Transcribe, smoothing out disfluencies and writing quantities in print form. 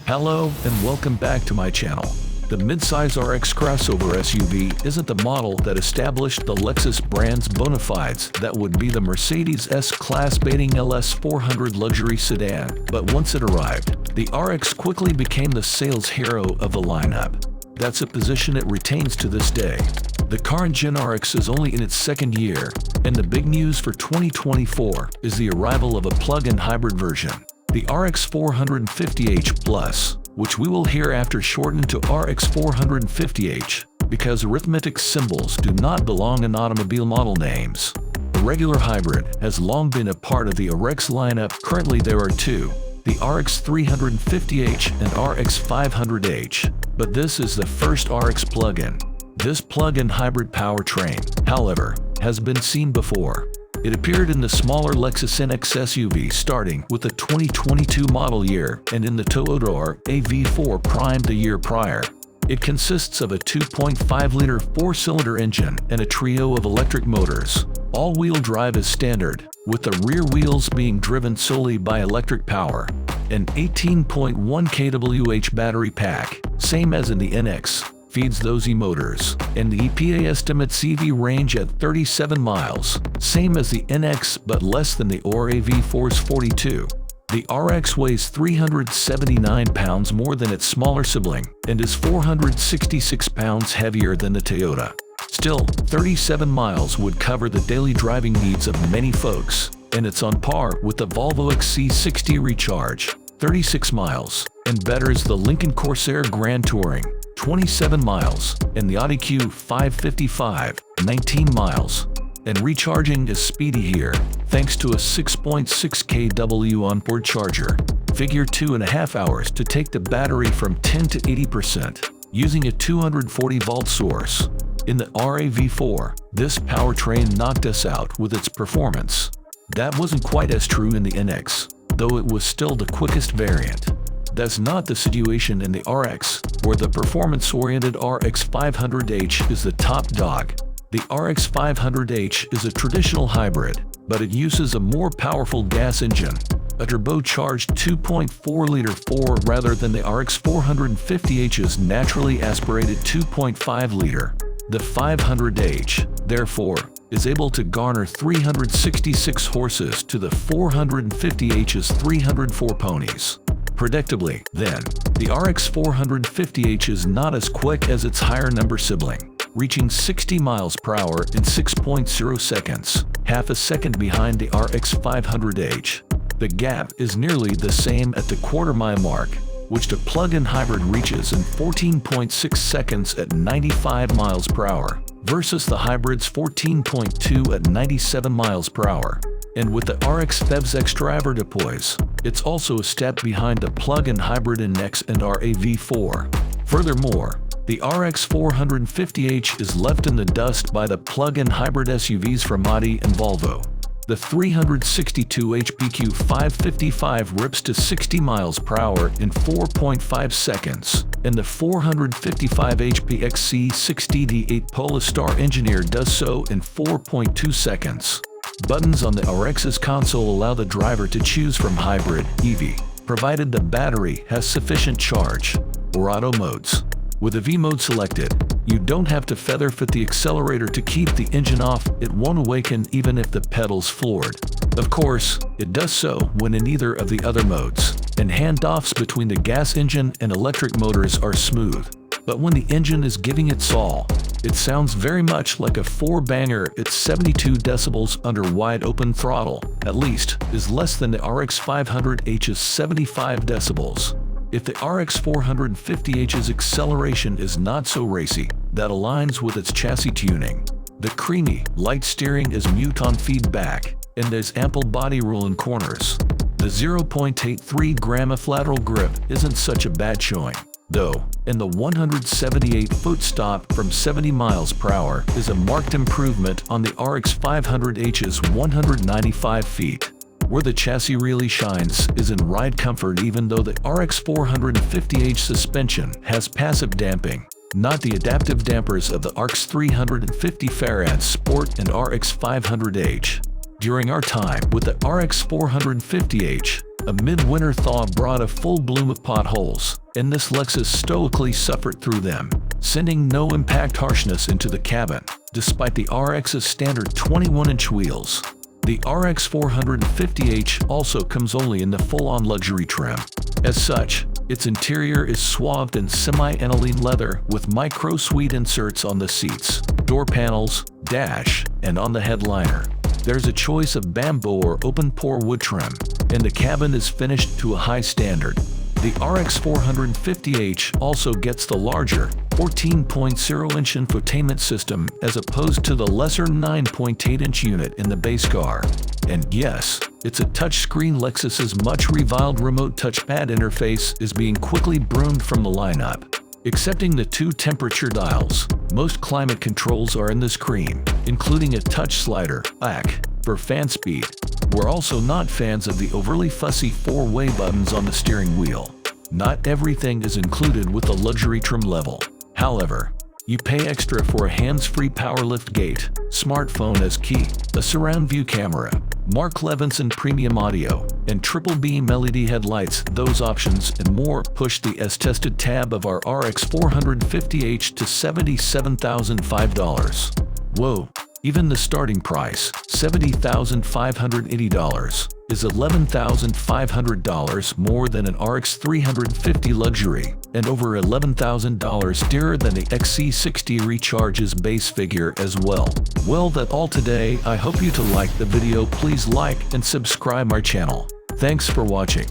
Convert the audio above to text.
Hello and welcome back to my channel. The midsize RX crossover SUV isn't the model that established the Lexus brand's bona fides that would be the Mercedes S-Class baiting LS400 luxury sedan, but once it arrived, the RX quickly became the sales hero of the lineup. That's a position it retains to this day. The current Gen RX is only in its second year, and the big news for 2024 is the arrival of a plug-in hybrid version, the RX450h Plus, which we will hereafter shorten to RX450h, because arithmetic symbols do not belong in automobile model names. The regular hybrid has long been a part of the RX lineup. Currently there are two, the RX350h and RX500h, but this is the first RX plug-in. This plug-in hybrid powertrain, however, has been seen before. It appeared in the smaller Lexus NX SUV starting with the 2022 model year and in the Toyota RAV4 Prime the year prior. It consists of a 2.5-liter four-cylinder engine and a trio of electric motors. All-wheel drive is standard, with the rear wheels being driven solely by electric power. An 18.1 kWh battery pack, same as in the NX, feeds those motors, and the EPA estimates EV range at 37 miles, same as the NX but less than the RAV4's 42. The RX weighs 379 pounds more than its smaller sibling and is 466 pounds heavier than the Toyota. Still, 37 miles would cover the daily driving needs of many folks, and it's on par with the Volvo XC60 Recharge, 36 miles, and betters the Lincoln Corsair Grand Touring, 27 miles, and the Audi Q550h, 19 miles. And recharging is speedy here, thanks to a 6.6 kW onboard charger. Figure 2.5 hours to take the battery from 10 to 80%, using a 240-volt source. In the RAV4, this powertrain knocked us out with its performance. That wasn't quite as true in the NX, though it was still the quickest variant. That's not the situation in the RX, where the performance-oriented RX500h is the top dog. The RX500h is a traditional hybrid, but it uses a more powerful gas engine, a turbocharged 2.4-liter 4 rather than the RX450h's naturally aspirated 2.5-liter. The 500h, therefore, is able to garner 366 horses to the 450h's 304 ponies. Predictably, then, the RX450h is not as quick as its higher number sibling, reaching 60 miles per hour in 6.0 seconds, half a second behind the RX500h. The gap is nearly the same at the quarter-mile mark, which the plug-in hybrid reaches in 14.6 seconds at 95 miles per hour, versus the hybrid's 14.2 at 97 miles per hour. And with the RX PHEV's ex-driver deploys, it's also a step behind the plug-in hybrid NX and RAV4. Furthermore, the RX450h is left in the dust by the plug-in hybrid SUVs from Audi and Volvo. The 362 HP Q550h rips to 60 miles per hour in 4.5 seconds, and the 455 HP XC60 D8 Polestar Engineer does so in 4.2 seconds. Buttons on the RX's console allow the driver to choose from hybrid, EV, provided the battery has sufficient charge, or auto modes. With the V mode selected, you don't have to feather fit the accelerator to keep the engine off. It won't awaken even if the pedal's floored. Of course, it does so when in either of the other modes, and handoffs between the gas engine and electric motors are smooth. But when the engine is giving its all, it sounds very much like a four-banger. Its 72 decibels under wide-open throttle, at least, is less than the RX500h's 75 decibels. If the RX450h's acceleration is not so racy, that aligns with its chassis tuning. The creamy, light steering is mute on feedback, and there's ample body roll in corners. The 0.83 gram flateral grip isn't such a bad showing, though, and the 178-foot stop from 70 miles per hour is a marked improvement on the RX500h's 195 feet. Where the chassis really shines is in ride comfort, even though the RX450h suspension has passive damping, not the adaptive dampers of the RX350 Farad Sport and RX500h. During our time with the RX450h, A midwinter thaw brought a full bloom of potholes, and this Lexus stoically suffered through them, sending no impact harshness into the cabin, despite the RX's standard 21-inch wheels. The RX450h also comes only in the full-on luxury trim. As such, its interior is swathed in semi-aniline leather with micro-suede inserts on the seats, door panels, dash, and on the headliner. There's a choice of bamboo or open-pore wood trim, and the cabin is finished to a high standard. The RX450h also gets the larger 14.0-inch infotainment system as opposed to the lesser 9.8-inch unit in the base car. And yes, it's a touchscreen. Lexus's much-reviled remote touchpad interface is being quickly broomed from the lineup. Excepting the 2 temperature dials, most climate controls are in the screen, including a touch slider, AC, for fan speed. We're also not fans of the overly fussy 4-way buttons on the steering wheel. Not everything is included with the luxury trim level. However, you pay extra for a hands-free power liftgate, smartphone as key, a surround view camera, Mark Levinson premium audio, and triple beam LED headlights. Those options and more push the as-tested tab of our RX450h to $77,005. Whoa! Even the starting price, $70,580, is $11,500 more than an RX350 luxury, and over $11,000 dearer than the XC60 Recharge's base figure as well. Well, that's all today. I hope you to like the video. Please like and subscribe our channel. Thanks for watching.